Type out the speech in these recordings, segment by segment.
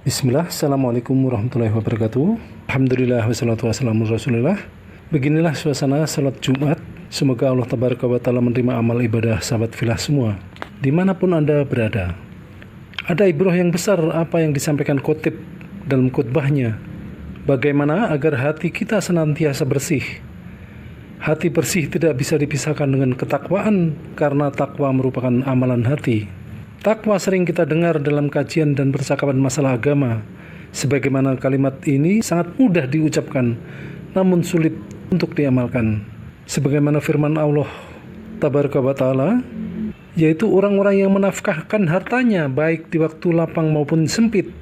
Bismillah, Assalamualaikum warahmatullahi wabarakatuh. Alhamdulillah, wassalatu wassalamu rasulillah. Beginilah suasana salat Jumat. Semoga Allah Tabaraka wa Ta'ala menerima amal ibadah sahabat filah semua, dimanapun Anda berada. Ada ibrah yang besar apa yang disampaikan khotib dalam khutbahnya. Bagaimana agar hati kita senantiasa bersih. Hati bersih tidak bisa dipisahkan dengan ketakwaan, karena takwa merupakan amalan hati. Takwa sering kita dengar dalam kajian dan percakapan masalah agama. Sebagaimana kalimat ini sangat mudah diucapkan, namun sulit untuk diamalkan. Sebagaimana firman Allah Tabaraka wa Ta'ala, yaitu orang-orang yang menafkahkan hartanya baik di waktu lapang maupun sempit,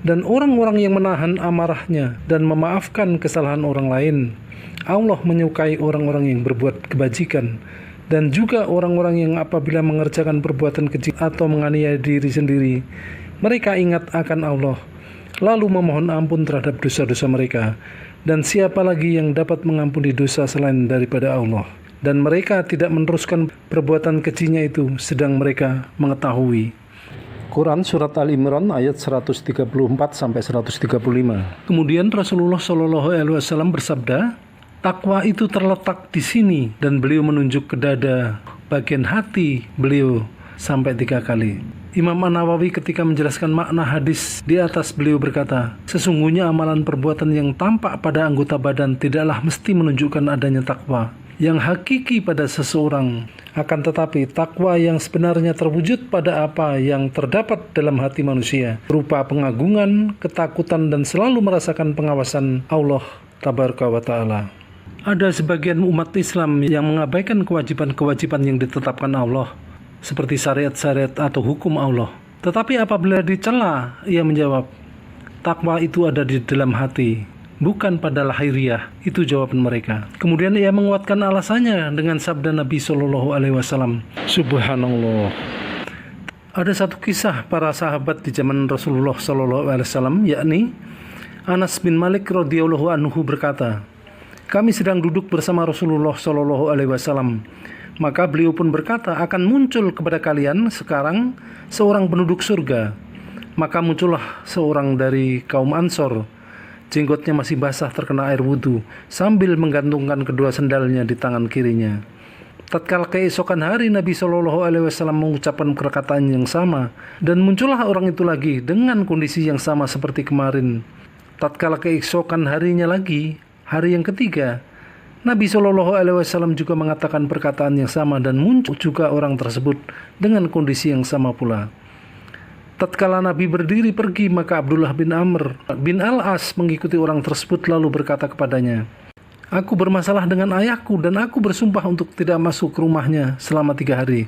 dan orang-orang yang menahan amarahnya dan memaafkan kesalahan orang lain. Allah menyukai orang-orang yang berbuat kebajikan, dan juga orang-orang yang apabila mengerjakan perbuatan keji atau menganiaya diri sendiri, mereka ingat akan Allah, lalu memohon ampun terhadap dosa-dosa mereka. Dan siapa lagi yang dapat mengampuni dosa selain daripada Allah? Dan mereka tidak meneruskan perbuatan kejinya itu, sedang mereka mengetahui. Quran Surat Al-Imran ayat 134-135. Kemudian Rasulullah SAW bersabda, takwa itu terletak di sini, dan beliau menunjuk ke dada bagian hati beliau sampai 3 kali. Imam An-Nawawi ketika menjelaskan makna hadis di atas, beliau berkata, sesungguhnya amalan perbuatan yang tampak pada anggota badan tidaklah mesti menunjukkan adanya takwa yang hakiki pada seseorang. Akan tetapi takwa yang sebenarnya terwujud pada apa yang terdapat dalam hati manusia, berupa pengagungan, ketakutan, dan selalu merasakan pengawasan Allah Tabaraka wa Ta'ala. Ada sebagian umat Islam yang mengabaikan kewajiban-kewajiban yang ditetapkan Allah, seperti syariat-syariat atau hukum Allah. Tetapi apabila dicela, ia menjawab, takwa itu ada di dalam hati, bukan pada lahiriah. Itu jawaban mereka. Kemudian ia menguatkan alasannya dengan sabda Nabi SAW. Subhanallah. Ada satu kisah para sahabat di zaman Rasulullah SAW, yakni Anas bin Malik radhiyallahu anhu berkata, kami sedang duduk bersama Rasulullah SAW. Maka beliau pun berkata, akan muncul kepada kalian sekarang seorang penduduk surga. Maka muncullah seorang dari kaum Ansor. Jenggotnya masih basah terkena air wudhu, sambil menggantungkan kedua sendalnya di tangan kirinya. Tatkala keesokan hari Nabi SAW mengucapkan perkataan yang sama, dan muncullah orang itu lagi dengan kondisi yang sama seperti kemarin. Tatkala keesokan harinya lagi, hari yang ketiga, Nabi SAW juga mengatakan perkataan yang sama, dan muncul juga orang tersebut dengan kondisi yang sama pula. Tatkala Nabi berdiri pergi, maka Abdullah bin Amr bin Al-As mengikuti orang tersebut lalu berkata kepadanya, aku bermasalah dengan ayahku dan aku bersumpah untuk tidak masuk ke rumahnya selama 3 hari.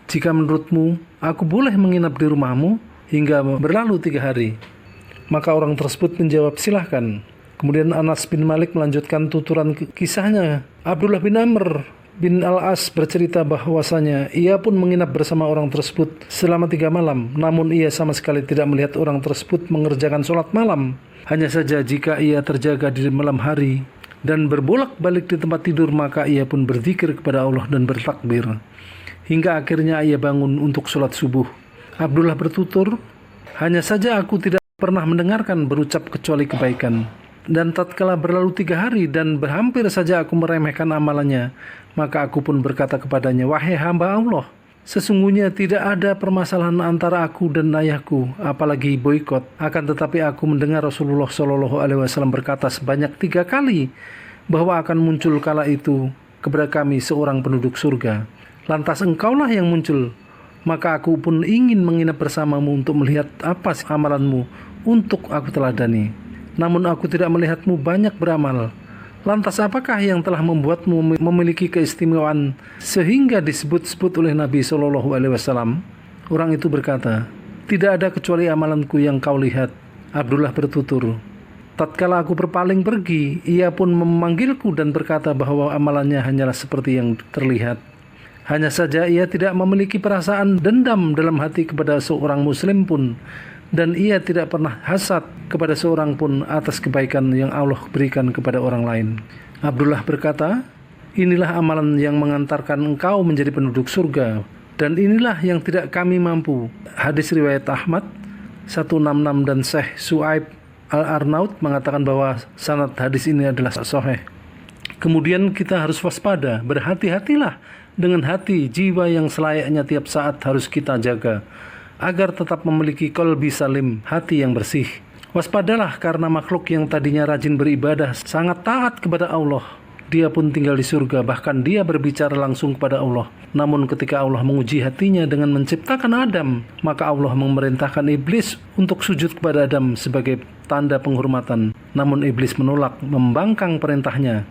Jika menurutmu aku boleh menginap di rumahmu hingga berlalu 3 hari. Maka orang tersebut menjawab, silahkan. Kemudian Anas bin Malik melanjutkan tuturan kisahnya. Abdullah bin Amr bin Al-As bercerita bahwasanya ia pun menginap bersama orang tersebut selama 3 malam. Namun ia sama sekali tidak melihat orang tersebut mengerjakan sholat malam. Hanya saja jika ia terjaga di malam hari dan berbolak-balik di tempat tidur, maka ia pun berzikir kepada Allah dan bertakbir. Hingga akhirnya ia bangun untuk sholat subuh. Abdullah bertutur, hanya saja aku tidak pernah mendengarkan berucap kecuali kebaikan. Dan tatkala berlalu 3 hari dan berhampir saja aku meremehkan amalannya, maka aku pun berkata kepadanya, wahai hamba Allah, sesungguhnya tidak ada permasalahan antara aku dan ayahku, apalagi boikot. Akan tetapi aku mendengar Rasulullah SAW berkata sebanyak 3 kali bahwa akan muncul kala itu kepada kami seorang penduduk surga. Lantas engkaulah yang muncul, maka aku pun ingin menginap bersamamu untuk melihat apa amalanmu untuk aku teladani. Namun aku tidak melihatmu banyak beramal. Lantas apakah yang telah membuatmu memiliki keistimewaan sehingga disebut-sebut oleh Nabi SAW? Orang itu berkata, tidak ada kecuali amalanku yang kau lihat. Abdullah bertutur, tatkala aku berpaling pergi, ia pun memanggilku dan berkata bahwa amalannya hanyalah seperti yang terlihat. Hanya saja ia tidak memiliki perasaan dendam dalam hati kepada seorang muslim pun, dan ia tidak pernah hasad kepada seorang pun atas kebaikan yang Allah berikan kepada orang lain. Abdullah berkata, inilah amalan yang mengantarkan engkau menjadi penduduk surga, dan inilah yang tidak kami mampu. Hadis riwayat Ahmad. 166 dan Syekh Su'aib Al-Arnaud mengatakan bahwa sanad hadis ini adalah sahih. Kemudian kita harus waspada, berhati-hatilah dengan hati, jiwa yang selayaknya tiap saat harus kita jaga agar tetap memiliki qalbi salim, hati yang bersih. Waspadalah karena makhluk yang tadinya rajin beribadah sangat taat kepada Allah. Dia pun tinggal di surga, bahkan dia berbicara langsung kepada Allah. Namun ketika Allah menguji hatinya dengan menciptakan Adam, maka Allah memerintahkan iblis untuk sujud kepada Adam sebagai tanda penghormatan. Namun iblis menolak, membangkang perintahnya.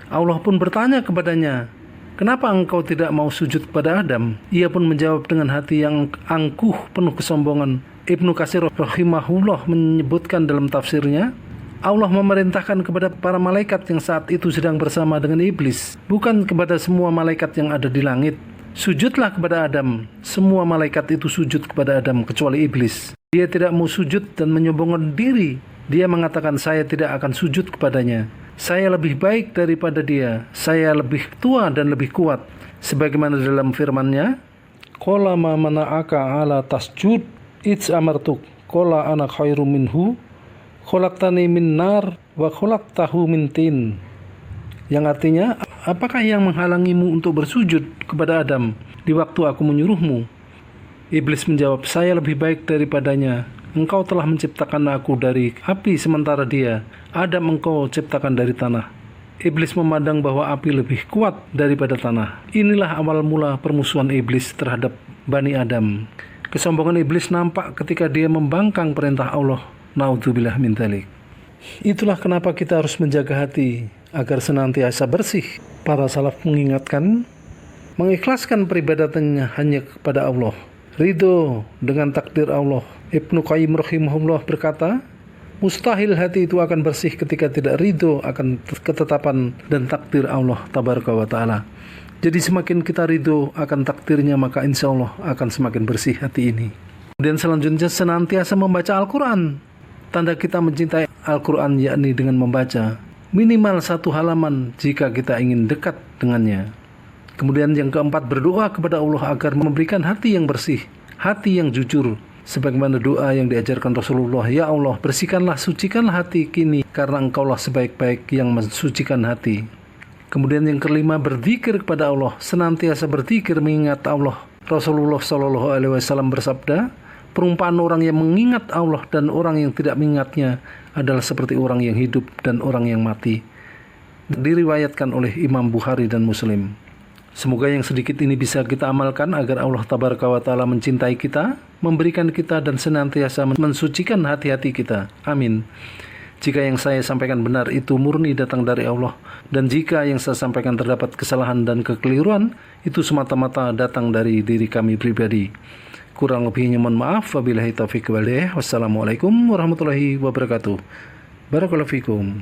Allah pun bertanya kepadanya, "Kenapa engkau tidak mau sujud kepada Adam?" Ia pun menjawab dengan hati yang angkuh penuh kesombongan. Ibnu Katsir rahimahullah menyebutkan dalam tafsirnya, Allah memerintahkan kepada para malaikat yang saat itu sedang bersama dengan iblis, bukan kepada semua malaikat yang ada di langit. Sujudlah kepada Adam. Semua malaikat itu sujud kepada Adam kecuali iblis. Dia tidak mau sujud dan menyombongkan diri. Dia mengatakan, "Saya tidak akan sujud kepadanya. Saya lebih baik daripada dia. Saya lebih tua dan lebih kuat." Sebagaimana dalam firman-Nya, "Qala ma mana'aka ala tasjud its amartuk qala ana khairum minhu khalaqtani min nar wa khalaqtahu min tin." Yang artinya, apakah yang menghalangimu untuk bersujud kepada Adam di waktu aku menyuruhmu? Iblis menjawab, "Saya lebih baik daripadanya. Engkau telah menciptakan aku dari api sementara dia, Adam engkau ciptakan dari tanah." Iblis memandang bahwa api lebih kuat daripada tanah. Inilah awal mula permusuhan iblis terhadap Bani Adam. Kesombongan iblis nampak ketika dia membangkang perintah Allah. Naudzubillah min dzalik. Itulah kenapa kita harus menjaga hati agar senantiasa bersih. Para salaf mengingatkan, mengikhlaskan peribadatannya hanya kepada Allah, ridho dengan takdir Allah. Ibnu Qayyim rahimahullah berkata, mustahil hati itu akan bersih ketika tidak ridho akan ketetapan dan takdir Allah tabaraka wa ta'ala. Jadi semakin kita ridho akan takdirnya, maka insya Allah akan semakin bersih hati ini. Dan selanjutnya senantiasa membaca Al-Quran. Tanda kita mencintai Al-Quran yakni dengan membaca minimal 1 halaman jika kita ingin dekat dengannya. Kemudian yang keempat, berdoa kepada Allah agar memberikan hati yang bersih, hati yang jujur. Sebagaimana doa yang diajarkan Rasulullah, "Ya Allah, bersihkanlah, sucikanlah hati kini, karena Engkaulah sebaik-baik yang mensucikan hati." Kemudian yang kelima, berzikir kepada Allah, senantiasa berzikir mengingat Allah. Rasulullah SAW bersabda, perumpamaan orang yang mengingat Allah dan orang yang tidak mengingatnya adalah seperti orang yang hidup dan orang yang mati. Diriwayatkan oleh Imam Bukhari dan Muslim. Semoga yang sedikit ini bisa kita amalkan agar Allah tabaraka wa ta'ala mencintai kita, memberikan kita dan senantiasa mensucikan hati-hati kita. Amin. Jika yang saya sampaikan benar itu murni datang dari Allah, dan jika yang saya sampaikan terdapat kesalahan dan kekeliruan, itu semata-mata datang dari diri kami pribadi. Kurang lebihnya mohon maaf. Wabillahi taufiq wal hidayah. Wassalamualaikum warahmatullahi wabarakatuh. Barakallahu fikum.